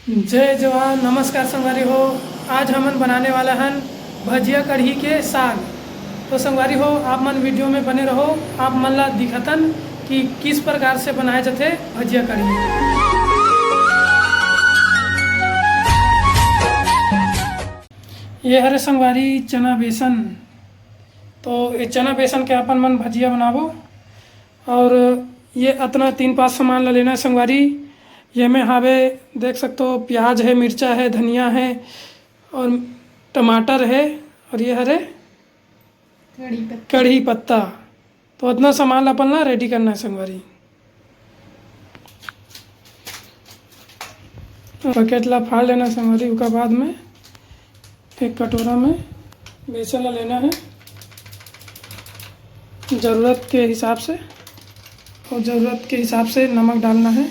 जय जवान नमस्कार संगवारी हो। आज हमन बनाने वाला हन भजिया कढ़ी के साग। तो संगवारी हो आप मन वीडियो में बने रहो। आप मन ला दिखतन कि किस प्रकार से बनाए जाते भजिया कढ़ी। ये हरे संगवारी चना बेसन। तो ये चना बेसन के अपन मन भजिया बनाबो। और ये अतना 3-5 सामान ला लेना है संगवारी। ये में हावे देख सकते हो, प्याज है, मिर्चा है, धनिया है और टमाटर है। और ये हरे कढ़ी पत्ता। तो इतना सामान अपन ला रेडी करना है संगवारी। पैकेट ला फाड़ लेना संगवारी। उसके बाद में एक कटोरा में बेसन ला लेना है ज़रूरत के हिसाब से। और ज़रूरत के हिसाब से नमक डालना है।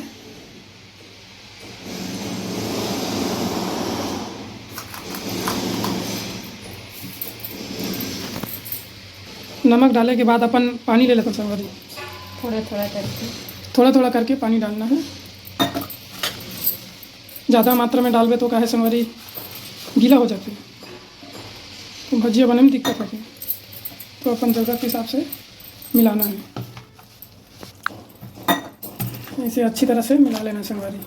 नमक डालने के बाद अपन पानी ले लेते हैं संगवारी। थोड़ा थोड़ा करके पानी डालना है। ज़्यादा मात्रा में डालबे तो काहे संगवारी गीला हो जाते हैं, तो भजिया बनने में दिक्कत होती है। तो अपन ज़रूरत के हिसाब से मिलाना है। इसे अच्छी तरह से मिला लेना संगवारी।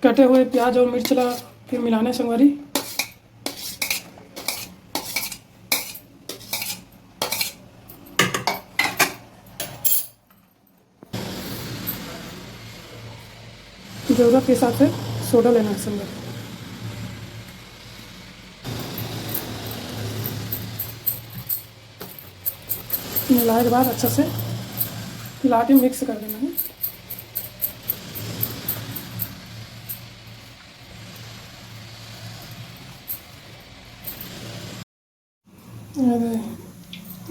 कटे हुए प्याज और मिर्च ला फिर मिलाने संगवारी। ज़रूरत के हिसाब से सोडा लेना है संगवारी। मिलाने के बाद अच्छा से मिला के मिक्स कर देना है।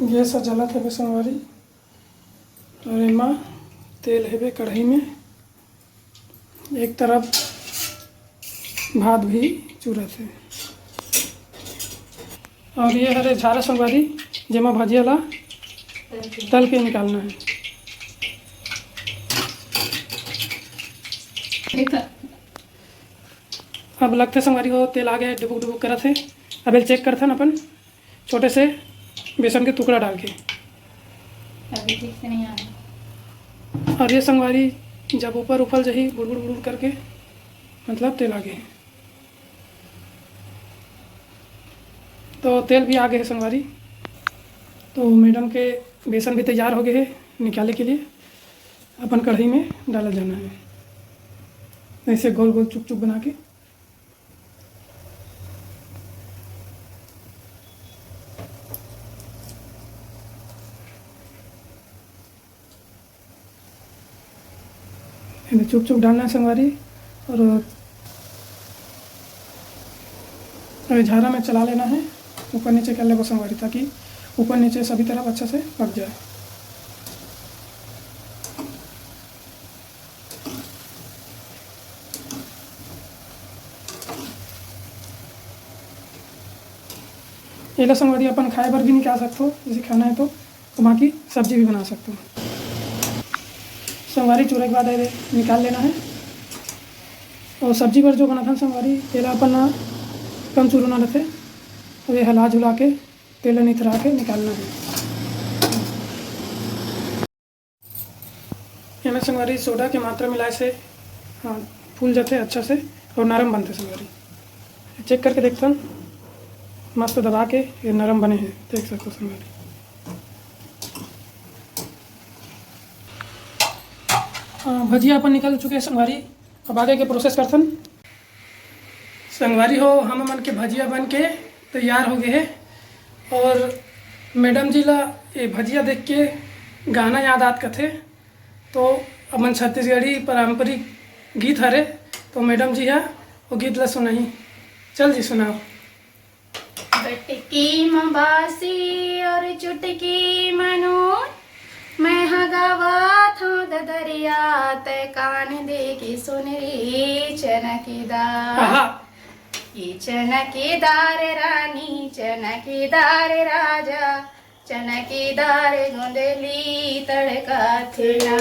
गैस जलत है संगवारी। और एमा तेल है कढ़ाई में। एक तरफ भात भी चूरत है। और ये हरे झारा संगवारी जेमा भजिया ला तल के निकालना है। अब लगते संगवारी हो तेल आ गया, डुबुक डुबुक करत है। अब ये चेक करते हैं अपन छोटे से बेसन के टुकड़ा डाल के। अभी ठीक से नहीं आ रहा। और ये संगवारी जब ऊपर उफल जही बुड़ बुड़ बुड़ करके मतलब तेल आ गए। तो तेल भी आ गए है संगवारी। तो मैडम के बेसन भी तैयार हो गए हैं निकालने के लिए। अपन कढ़ाई में डाला जाना है ऐसे गोल गोल चुप चुप बना के। चुप चुप डालना है संगवारी। और झारा में चला लेना है, ऊपर नीचे कर लेगा संगवारी, ताकि ऊपर नीचे सभी तरफ अच्छा से पक जाए। ये लो संगवारी अपन खाए पर भी निकाल सकते हो, जैसे खाना है तो बाकी सब्जी भी बना सकते हो। संगवारी चूरे के बाद निकाल लेना है। और सब्जी पर जो बना था संगवारी तेल अपन कम चूरना रहते। और ये हिला झुला के तेल निथरा के निकालना है। इसमें संगवारी सोडा की मात्रा मिलाए से हाँ फूल जाते अच्छा से और नरम बनते संगवारी। चेक करके देखते हैं, मस्त दबा के ये नरम बने हैं, देख सकते हो संगवारी। भजिया अपन निकल चुके हैं संगवारी। अब आगे के प्रोसेस करथन संगवारी हो। हम मन के भजिया बन के तैयार हो गए हैं। और मैडम जी ला ये भजिया देख के गाना याद आत कथे। तो अपन छत्तीसगढ़ी पारंपरिक गीत हरे। तो मैडम जी है वो गीत ला सुनाई। चल जी सुनाओ। बटकी में बासी और चुटकी मनोर मैं हगावा था ददर संवरिया तय कान दे की सुन रे चनकेदार। आहा ये चनकेदार रानी चनकेदार राजा चनकेदार गुंदली तड़का थिया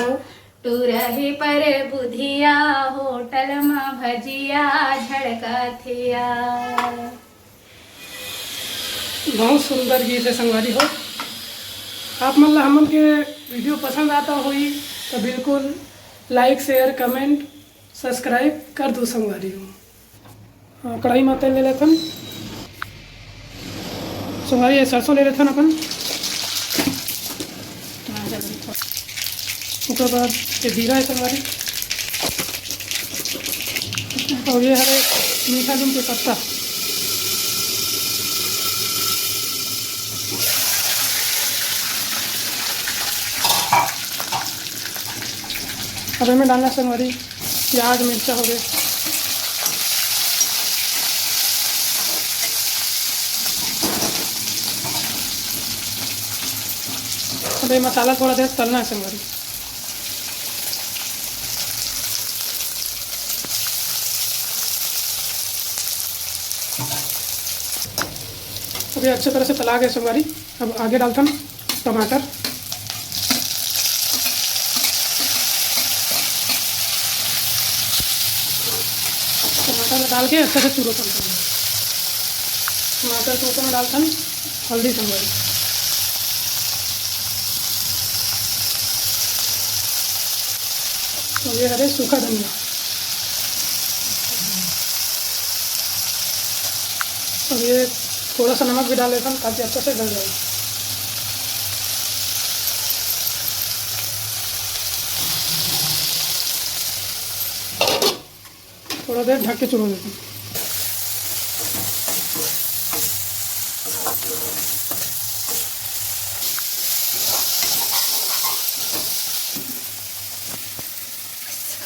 टूरही पर बुधिया होटल में भजिया झड़का थिया। बहुत सुंदर गीत है संगवारी हो। आप मतलब हमन के वीडियो पसंद आता होई तो बिल्कुल लाइक शेयर कमेंट सब्सक्राइब कर दो संगवारी हो। कढ़ाई में तेल ले लेथन संगवारी, सरसों ले लेथन अपन। उसके बाद ये जीरा है संगवारी, और ये हरे मीठा नीम के पत्ता। अब हमें डालना संगवारी प्याज मिर्चा हो गए। अब ये मसाला थोड़ा देर तलना है संगवारी। अभी अच्छे तरह से तला गए संगवारी। अब आगे डालता हूँ टमाटर। टमाटर डाल के अच्छे से चूरो करता हूँ। टमाटर चूरो में डालता हूँ हल्दी संगवारी। तो ये हरे सूखा धनिया। और ये थोड़ा सा नमक भी डाल देता हूँ ताकि अच्छे से गल जाए। थोड़ा देर ढक के चुरो देता हूँ।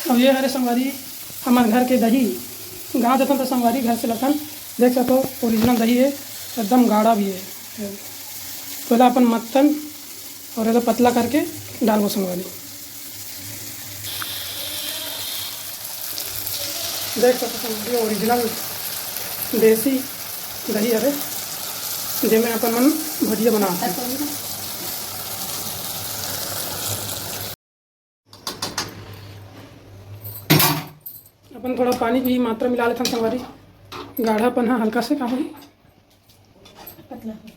अब ये हरे संगवारी हमारे घर के दही गाँव देता तो संगवारी घर से लखन देख सको ओरिजिनल दही है, एकदम गाढ़ा भी है। पहला अपन मत्तन और एकदम पतला करके डालो संगवारी। देख सको संगवारी ओरिजिनल देसी दही हरे जिसमें अपन मन भजिया बनाते हैं। अपन थोड़ा पानी की मात्रा मिला लेते हैं संगवारी। गाढ़ापन हाँ हल्का से का हुई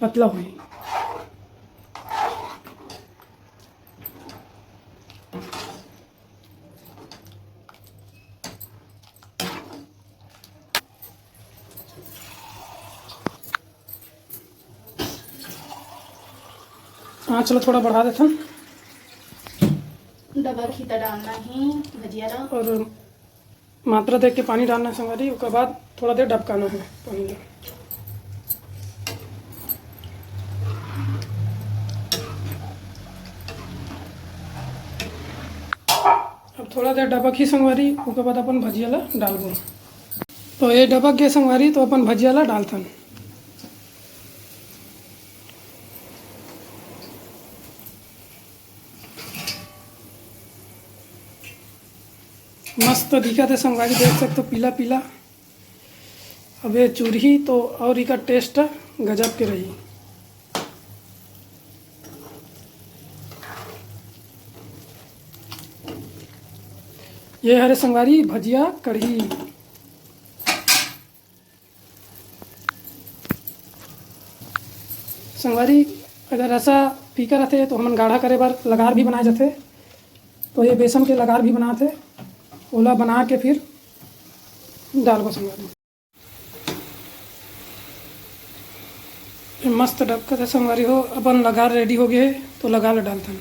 पतला हुई। हाँ चलो थोड़ा बढ़ा देता हूँ। डबल खीता डालना ही भजिया ला। और मात्रा देख के पानी डालना है संगवारी। उसके बाद थोड़ा देर डबकाना है पानी में। अब थोड़ा देर डबक ही संगवारी। उसके बाद अपन भजिया ला डालबो। तो ये डबक गए संगवारी तो अपन भजिया ला डालथन। मस्त दिखा थे संगवारी, देख सकते हो पीला पीला। अब ये चूरही तो और इसका टेस्ट गजब के रही। ये हरे संगवारी भजिया कढ़ी। संगवारी अगर ऐसा फीका रहते तो हमन गाढ़ा करे बार लगार भी बनाए जाते। तो ये बेसन के लगार भी बनाते, ओला बना के फिर डाल को संगवारी। मस्त डबका था संगवारी हो। अपन लगार रेडी हो गए तो लगार डालते हैं।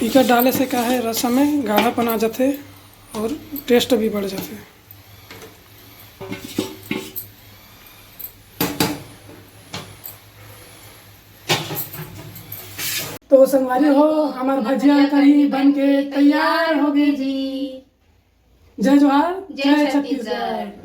इका डाले से क्या है रसा में गाढ़ापन आ जाते और टेस्ट भी बढ़ जाते। तो संगवारी हो हमार भजिया कढ़ी बन के तैयार हो गई जी। जय जोहार, जय छत्तीसगढ़।